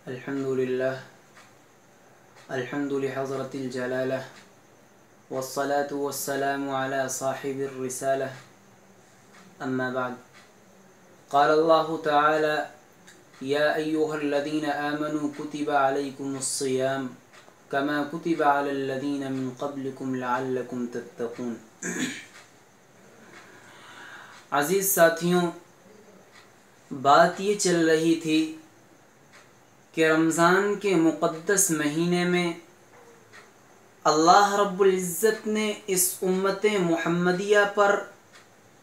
अल्हम्दुलिल्लाह अल्हम्दुलिल्लाह हज़रतिल जलालह वस्सलातु वस्सलामु अला साहिबिर रिसालह अम्मा बाद क़ाल अल्लाहु तआला या अय्युहल्लज़ीना आमनू कुतिबा अलैकुमुस्सियाम कमा कुतिबा अलल्लज़ीना मिन क़ब्लिकुम लअल्लकुम तत्तक़ून। अज़ीज़ साथियों, बात ये चल रही थी कि रमज़ान के मुक़द्दस महीने में अल्लाह रब्बुल इज़्ज़त ने इस उम्मत मुहम्मदिया पर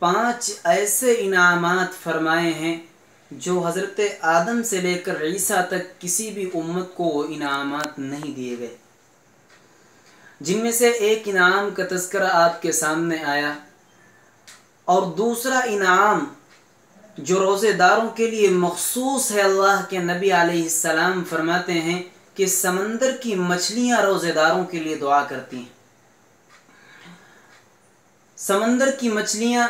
5 ऐसे इनामात फरमाए हैं जो हज़रत आदम से लेकर ईसा तक किसी भी उम्मत को वो इनामात नहीं दिए गए। जिनमें से एक इनाम का तज़किरा आपके सामने आया और दूसरा इनाम जो रोज़ेदारों के लिए मखसूस है। अल्लाह के नबी अलैहिस्सलाम फरमाते हैं कि समंदर की मछलियां रोज़ेदारों के लिए दुआ करती हैं। समंदर की मछलियां,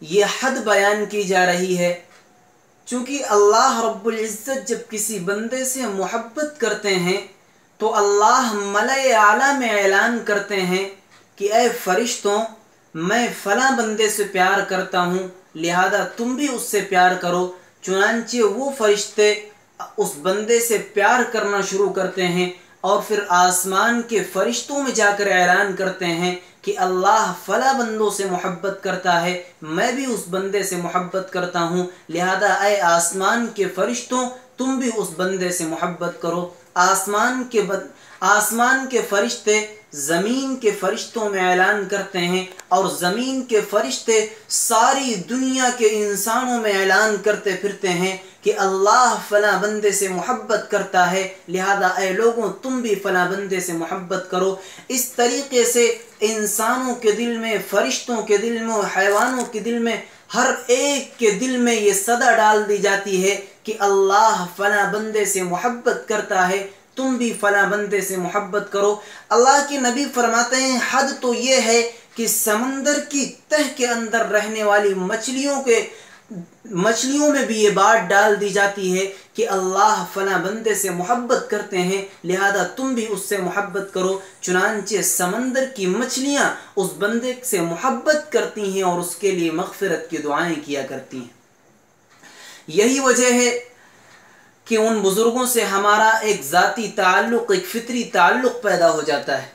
ये हद बयान की जा रही है, चूँकि अल्लाह रब्बुल इज़्ज़त जब किसी बंदे से मोहब्बत करते हैं तो अल्लाह मलाए आला में ऐलान करते हैं कि ऐ फरिश्तों, मैं फ़लाँ बंदे से प्यार करता हूँ, लिहाजा तुम भी उससे प्यार करो। चुनांचे वो फरिश्ते उस बंदे से प्यार करना शुरू करते हैं और फिर आसमान के फरिश्तों में जाकर ऐलान करते हैं कि अल्लाह फ़ला बंदों से मोहब्बत करता है, मैं भी उस बंदे से मोहब्बत करता हूँ, लिहाजा ऐ आसमान के फरिश्तों, तुम भी उस बंदे से मोहब्बत करो। आसमान के फरिश्ते ज़मीन के फरिश्तों में ऐलान करते हैं और ज़मीन के फरिश्ते सारी दुनिया के इंसानों में ऐलान करते फिरते हैं कि अल्लाह फ़ला बंदे से मोहब्बत करता है, लिहाजा ऐ लोगों तुम भी फ़ला बंदे से मोहब्बत करो। इस तरीके से इंसानों के दिल में, फरिश्तों के दिल में, हैवानों के दिल में, हर एक के दिल में ये सदा डाल दी जाती है कि अल्लाह फ़ला बंदे से मोहब्बत करता है, तुम भी फ़ला बंदे से मोहब्बत करो। अल्लाह के नबी फरमाते हैं हद तो ये है कि समंदर की तह के अंदर रहने वाली मछलियों में भी ये बात डाल दी जाती है कि अल्लाह फ़ला बंदे से मोहब्बत करते हैं, लिहाजा तुम भी उससे मोहब्बत करो। चुनांचे समंदर की मछलियाँ उस बंदे से मोहब्बत करती हैं और उसके लिए मग़फ़िरत की दुआएं किया करती हैं। यही वजह है कि उन बुज़ुर्गों से हमारा एक ज़ाती ताल्लुक़, एक फ़ितरी ताल्लुक़ पैदा हो जाता है।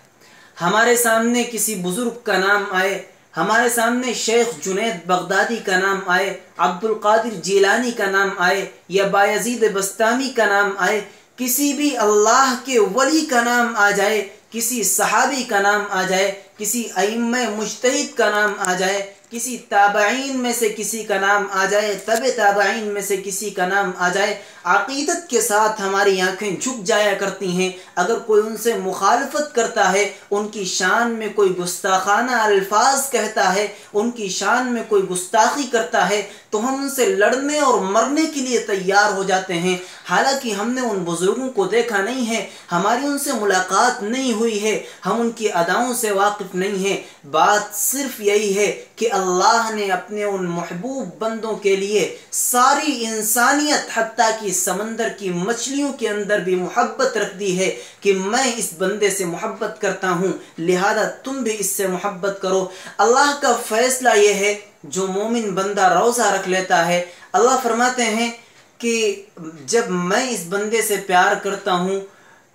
हमारे सामने किसी बुज़ुर्ग का नाम आए, हमारे सामने शेख जुनैद बगदादी का नाम आए, अब्दुल क़ादिर जीलानी का नाम आए या बायज़ीद बस्तामी का नाम आए, किसी भी अल्लाह के वली का नाम आ जाए, किसी सहाबी का नाम आ जाए, किसी अइम्मा मुज्तहिद का नाम आ जाए, किसी ताबईन में से किसी का नाम आ जाए, तबे ताबईन में से किसी का नाम आ जाए, अक़ीदत के साथ हमारी आँखें झुक जाया करती हैं। अगर कोई उनसे मुखालफत करता है, उनकी शान में कोई गुस्ताखाना अल्फाज कहता है, उनकी शान में कोई गुस्ताखी करता है, तो हम उनसे लड़ने और मरने के लिए तैयार हो जाते हैं। हालांकि हमने उन बुज़ुर्गों को देखा नहीं है, हमारी उनसे मुलाकात नहीं हुई है, हम उनकी अदाओं से वाकिफ़ नहीं है। बात सिर्फ यही है कि अल्लाह ने अपने उन महबूब बंदों के लिए सारी इंसानियत हत्ता कि समंदर की मछलियों के अंदर भी मोहब्बत रख दी है कि मैं इस बंदे से मोहब्बत करता हूँ, लिहाजा तुम भी इससे मोहब्बत करो। अल्लाह का फ़ैसला ये है, जो मोमिन बंदा रोज़ा रख लेता है, अल्लाह फरमाते हैं कि जब मैं इस बंदे से प्यार करता हूँ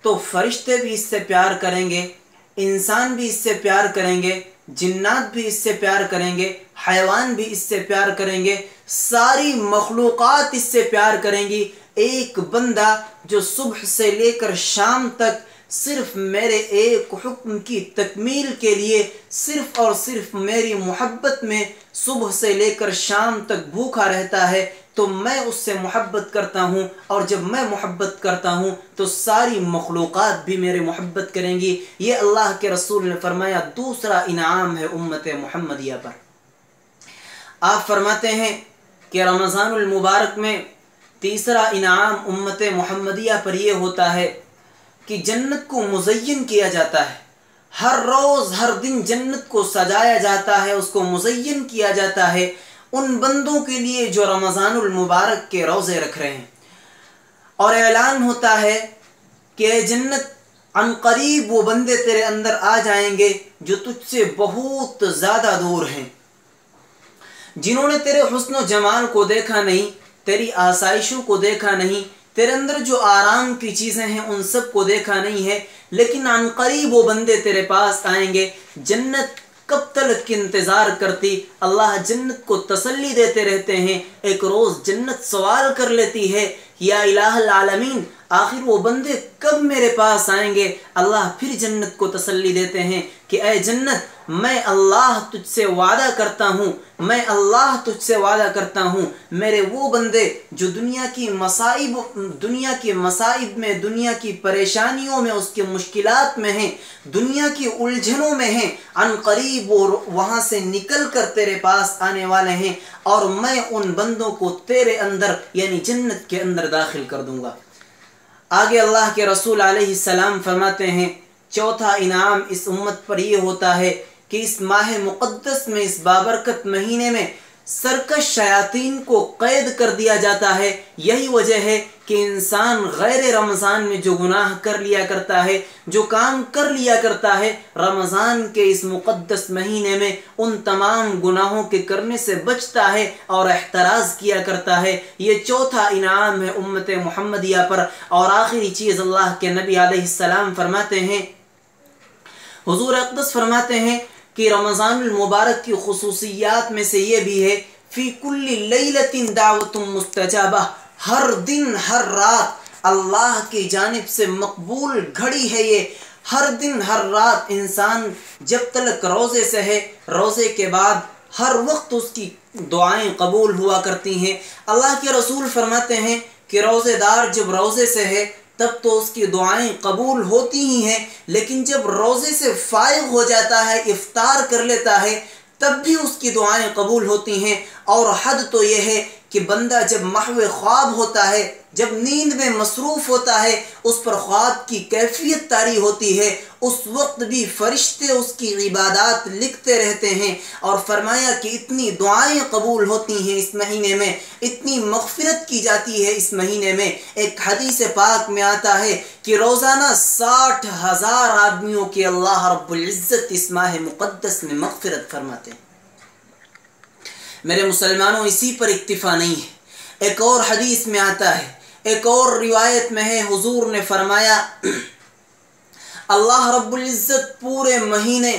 तो फरिश्ते भी इससे प्यार करेंगे, इंसान भी इससे प्यार करेंगे, जिन्नात भी इससे प्यार करेंगे, हैवान भी इससे प्यार करेंगे, सारी मखलूक़ात इससे प्यार करेंगी। एक बंदा जो सुबह से लेकर शाम तक सिर्फ मेरे एक हुक्म की तकमील के लिए सिर्फ और सिर्फ मेरी मोहब्बत में सुबह से लेकर शाम तक भूखा रहता है, तो मैं उससे मोहब्बत करता हूँ, और जब मैं मोहब्बत करता हूँ तो सारी मखलूक़ात भी मेरे मोहब्बत करेंगी। ये अल्लाह के रसूल ने फरमाया दूसरा इनाम है उम्मत मुहम्मदिया पर। आप फरमाते हैं कि रमज़ानुल मुबारक में तीसरा इनाम उम्मत मुहम्मदिया पर यह होता है कि जन्नत को मुज़य्यन किया जाता है। हर रोज़ हर दिन जन्नत को सजाया जाता है, उसको मुज़य्यन किया जाता है उन बंदों के लिए जो रमज़ानुल मुबारक के रोज़े रख रहे हैं। और ऐलान होता है कि जन्नत अनकरीब वो बंदे तेरे अंदर आ जाएंगे जो तुझसे बहुत ज़्यादा दूर हैं, जिन्होंने तेरे हुस्न जमाल को देखा नहीं, तेरी आसाइशों को देखा नहीं, तेरे अंदर जो आराम की चीज़ें हैं उन सब को देखा नहीं है, लेकिन अनकरीब वो बंदे तेरे पास आएंगे। जन्नत कब तक की इंतज़ार करती, अल्लाह जन्नत को तसल्ली देते रहते हैं। एक रोज़ जन्नत सवाल कर लेती है, या इलाहुल आलमीन, आखिर वो बंदे कब मेरे पास आएंगे। अल्लाह फिर जन्नत को तसल्ली देते हैं कि ऐ जन्नत, मैं अल्लाह तुझसे वादा करता हूँ, मैं अल्लाह तुझसे वादा करता हूँ, मेरे वो बंदे जो दुनिया की मसाइब में, दुनिया की परेशानियों में, उसके मुश्किलात में हैं, दुनिया की उलझनों में हैं, अनकरीब वो वहाँ से निकल कर तेरे पास आने वाले हैं और मैं उन बंदों को तेरे अंदर यानी जन्नत के अंदर दाखिल कर दूँगा। आगे अल्लाह के रसूल अलैहिस्सलाम फरमाते हैं, चौथा इनाम इस उम्मत पर यह होता है कि इस माह मुक़द्दस में, इस बाबरकत महीने में सरकश शयातीन को कैद कर दिया जाता है। यही वजह है कि इंसान गैर रमज़ान में जो गुनाह कर लिया करता है, जो काम कर लिया करता है, रमज़ान के इस मुक़द्दस महीने में उन तमाम गुनाहों के करने से बचता है और एहतराज़ किया करता है। ये चौथा इनाम है उम्मत मुहम्मदिया पर। और आखिरी चीज़ अल्लाह के नबी अलैहिस्सलाम फरमाते हैं, हुज़ूर अक़दस फरमाते हैं कि रमज़ानुल मुबारक की खुसूसियात में से ये भी है, फ़ी कुल्ली लैलतिन दावतुम मुस्तजाबा, हर दिन हर रात अल्लाह की जानिब से मकबूल घड़ी है ये। हर दिन हर रात इंसान जब तक रोज़े से है, रोज़े के बाद हर वक्त उसकी दुआएं कबूल हुआ करती हैं। अल्लाह के रसूल फरमाते हैं कि रोज़ेदार जब रोज़े से है तब तो उसकी दुआएं कबूल होती ही हैं, लेकिन जब रोज़े से फारिग हो जाता है, इफ्तार कर लेता है, तब भी उसकी दुआएं कबूल होती हैं। और हद तो यह है कि बंदा जब महवे ख्वाब होता है, जब नींद में मसरूफ़ होता है, उस पर ख्वाब की कैफियत तारी होती है, उस वक्त भी फरिश्ते उसकी इबादत लिखते रहते हैं। और फरमाया कि इतनी दुआएं कबूल होती हैं इस महीने में, इतनी मग़फ़िरत की जाती है इस महीने में। एक हदीस पाक में आता है कि रोज़ाना 60,000 आदमियों की अल्लाह रब्बुल इज़्ज़त इस माह मुक़द्दस में मग़फ़िरत फरमाते हैं। मेरे मुसलमानों, इसी पर इक्तिफ़ा नहीं है। एक और हदीस में आता है, एक और रिवायत में है, हुजूर ने फरमाया, अल्लाह रब्बुल इज़्ज़त पूरे महीने,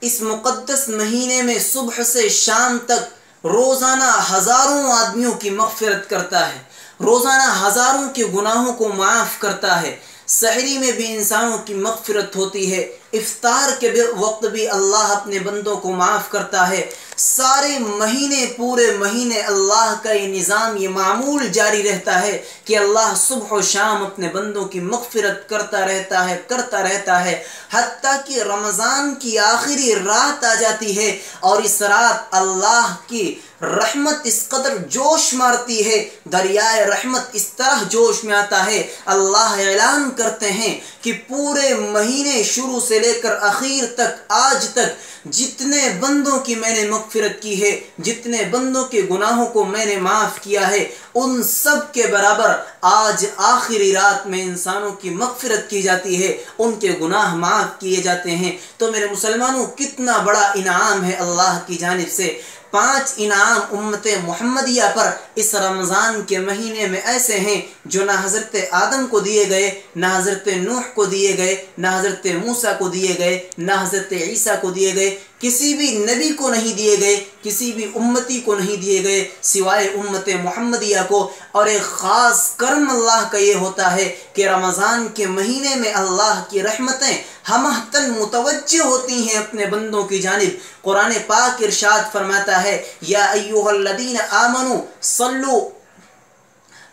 इस मुक़द्दस महीने में सुबह से शाम तक रोज़ाना हज़ारों आदमियों की मग़फ़िरत करता है, रोज़ाना हज़ारों के गुनाहों को माफ़ करता है। सहरी में भी इंसानों की मग़फ़िरत होती है, इफ्तार के वक्त भी अल्लाह अपने बंदों को माफ़ करता है। सारे महीने, पूरे महीने अल्लाह का ये निज़ाम, ये मामूल जारी रहता है कि अल्लाह सुबह और शाम अपने बंदों की मग़फ़िरत करता रहता है, हत्ता कि रमज़ान की आखिरी रात आ जाती है और इस रात अल्लाह की रहमत इस कदर जोश मारती है, दरियाए रहमत इस तरह जोश में आता है। अल्लाह ऐलान करते हैं कि पूरे महीने शुरू से लेकर आखिर तक, आज तक जितने बंदों की मैंने मग़फ़िरत की है, जितने बंदों के गुनाहों को मैंने माफ़ किया है, उन सब के बराबर आज आखिरी रात में इंसानों की मग़फ़िरत की जाती है, उनके गुनाह माफ़ किए जाते हैं। तो मेरे मुसलमानों, कितना बड़ा इनाम है अल्लाह की जानिब से। 5 इनाम उम्मत मुहम्मदिया पर इस रमज़ान के महीने में ऐसे हैं जो ना हज़रत आदम को दिए गए, ना हज़रत नूह को दिए गए, ना हज़रत मूसा को दिए गए, ना हज़रत ईसा को दिए गए, किसी भी नबी को नहीं दिए गए, किसी भी उम्मती को नहीं दिए गए सिवाय उम्मत मुहम्मदिया को। और एक ख़ास कर्म अल्लाह का ये होता है कि रमज़ान के महीने में अल्लाह की रहमतें हमहतन मुतवज्जे होती हैं अपने बंदों की जानिब। कुरान पाक इरशाद फरमाता है, या अय्युहल्लज़ीना आमनू सल्लु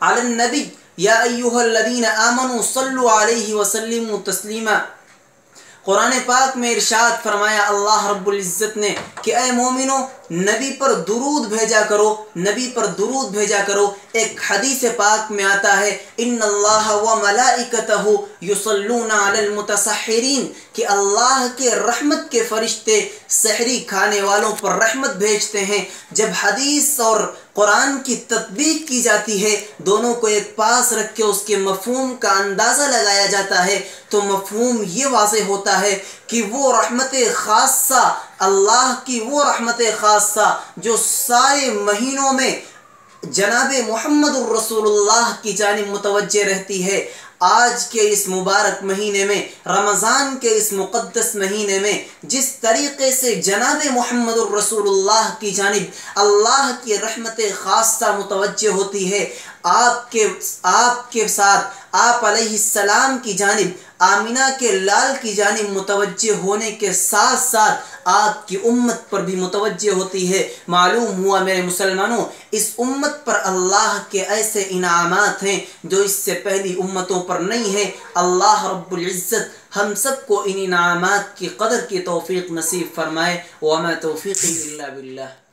अलन नबी, या अय्युहल्लज़ीना आमनू सल्लु अलैहि वसल्लिमु तस्लीमा। कुरान पाक में इरशाद फरमाया अल्लाह रब्बुल इज़्ज़त ने कि ऐ मोमिनो, नबी पर दुरूद भेजा करो, नबी पर दुरूद भेजा करो। एक हदीस पाक में आता है, इन्नल्लाह व मलाइकतहु युसल्लूना अलल मुतसहहिरीन, कि अल्लाह के रहमत के फरिश्ते सहरी खाने वालों पर रहमत भेजते हैं। जब हदीस और कुरान की तत्बीक की जाती है, दोनों को एक पास रख के उसके मफहूम का अंदाज़ा लगाया जाता है, तो मफहूम ये वाज़ेह होता है कि वो रहमत ख़ासा, अल्लाह की वो रहमत ख़ासा जो सारे महीनों में जनाब मुहम्मदुर रसूलुल्लाह की जानिब मुतवज्जे रहती है। आज के इस मुबारक महीने में, रमज़ान के इस मुक़द्दस महीने में, जिस तरीक़े से जनाब मुहम्मदुर रसूलुल्लाह की जानिब अल्लाह की रहमत ख़ासा मुतवज्जे होती है, आपके साथ आप अलैहिस्सलाम की जानिब आमिना के लाल की जानिब मुतवज्जे होने के साथ साथ आपकी उम्मत पर भी मुतवज्जे होती है। मालूम हुआ मेरे मुसलमानों, इस उम्मत पर अल्लाह के ऐसे इनामात हैं जो इससे पहली उम्मतों पर नहीं है। अल्लाह रब्बुल इज़्ज़त हम सबको इन इनामात की कदर की तौफीक नसीब फरमाए। व मा तौफीक़ी इल्ला बिल्लाह।